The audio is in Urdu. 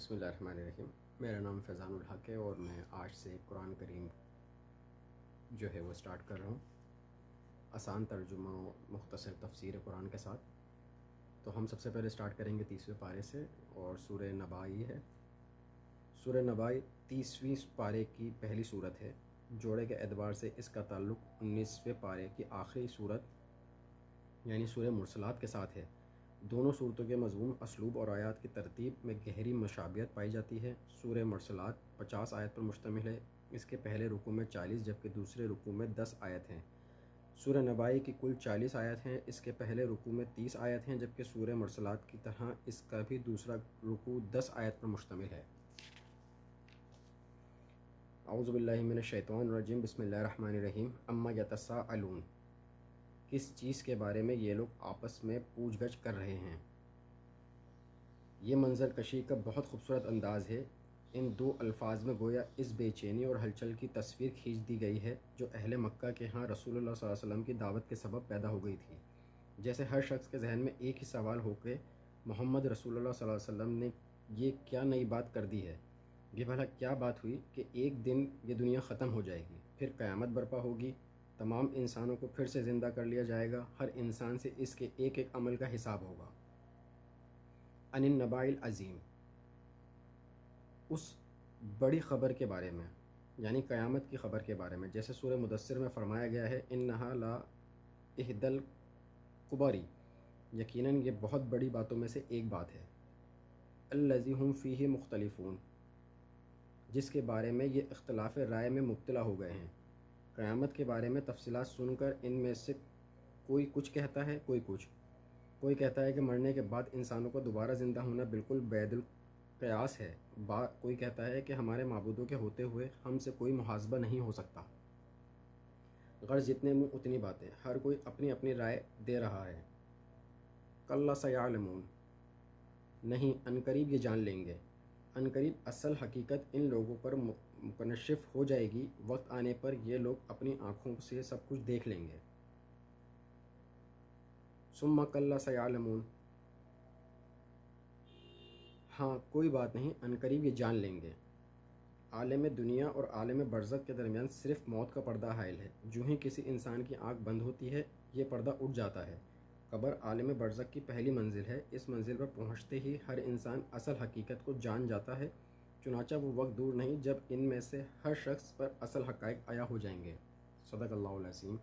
بسم اللہ الرحمن الرحیم۔ میرا نام فیضان الحق ہے اور میں آج سے قرآن کریم جو ہے وہ سٹارٹ کر رہا ہوں، آسان ترجمہ و مختصر تفسیر قرآن کے ساتھ۔ تو ہم سب سے پہلے سٹارٹ کریں گے 30ویں پارے سے، اور سورہ نبا ہی ہے۔ سورہ نبا 30ویں پارے کی پہلی صورت ہے۔ جوڑے کے اعتبار سے اس کا تعلق 19ویں پارے کی آخری صورت یعنی سورہ مرسلات کے ساتھ ہے۔ دونوں صورتوں کے مضمون، اسلوب اور آیات کی ترتیب میں گہری مشابہت پائی جاتی ہے۔ سورہ مرسلات 50 آیت پر مشتمل ہے۔ اس کے پہلے رکوع میں 40 جبکہ دوسرے رکوع میں 10 آیت ہیں۔ سورہ نبا کی کل 40 آیت ہیں۔ اس کے پہلے رکوع میں 30 آیت ہیں جبکہ سورہ مرسلات کی طرح اس کا بھی دوسرا رکوع 10 آیت پر مشتمل ہے۔ اعوذ باللہ من الشیطان الرجیم، بسم اللہ الرحمن الرحیم۔ اما یتساءلون، کس چیز کے بارے میں یہ لوگ آپس میں پوچھ گچھ کر رہے ہیں۔ یہ منظر کشی کا بہت خوبصورت انداز ہے۔ ان دو الفاظ میں گویا اس بے چینی اور ہلچل کی تصویر کھینچ دی گئی ہے جو اہل مکہ کے ہاں رسول اللہ صلی اللہ علیہ وسلم کی دعوت کے سبب پیدا ہو گئی تھی۔ جیسے ہر شخص کے ذہن میں ایک ہی سوال ہو کہ محمد رسول اللہ صلی اللہ علیہ وسلم نے یہ کیا نئی بات کر دی ہے۔ یہ بھلا کیا بات ہوئی کہ ایک دن یہ دنیا ختم ہو جائے گی، پھر قیامت برپا ہوگی، تمام انسانوں کو پھر سے زندہ کر لیا جائے گا، ہر انسان سے اس کے ایک ایک عمل کا حساب ہوگا۔ عن النباء العظیم، اس بڑی خبر کے بارے میں یعنی قیامت کی خبر کے بارے میں، جیسے سورہ مدثر میں فرمایا گیا ہے انہا لا احد الکبری، یقیناً یہ بہت بڑی باتوں میں سے ایک بات ہے۔ الذی ہم فیہ مختلفون، جس کے بارے میں یہ اختلاف رائے میں مبتلا ہو گئے ہیں۔ قیامت کے بارے میں تفصیلات سن کر ان میں سے کوئی کچھ کہتا ہے، کوئی کہتا ہے کہ مرنے کے بعد انسانوں کو دوبارہ زندہ ہونا بالکل بعید القیاس ہے، کوئی کہتا ہے کہ ہمارے معبودوں کے ہوتے ہوئے ہم سے کوئی محاسبہ نہیں ہو سکتا۔ غرض جتنے منہ اتنی باتیں، ہر کوئی اپنی اپنی رائے دے رہا ہے۔ کلا سیعلمون، نہیں عنقریب یہ جان لیں گے، عنقریب اصل حقیقت ان لوگوں پر منکشف ہو جائے گی، وقت آنے پر یہ لوگ اپنی آنکھوں سے سب کچھ دیکھ لیں گے۔ ثم کلا سیعلمون، ہاں کوئی بات نہیں، عنقریب یہ جان لیں گے۔ عالم دنیا اور عالم برزخ کے درمیان صرف موت کا پردہ حائل ہے۔ جو ہی کسی انسان کی آنکھ بند ہوتی ہے یہ پردہ اٹھ جاتا ہے۔ قبر عالم برزخ کی پہلی منزل ہے۔ اس منزل پر پہنچتے ہی ہر انسان اصل حقیقت کو جان جاتا ہے، چنانچہ وہ وقت دور نہیں جب ان میں سے ہر شخص پر اصل حقائق عیاں ہو جائیں گے۔ صدق اللہ العظیم۔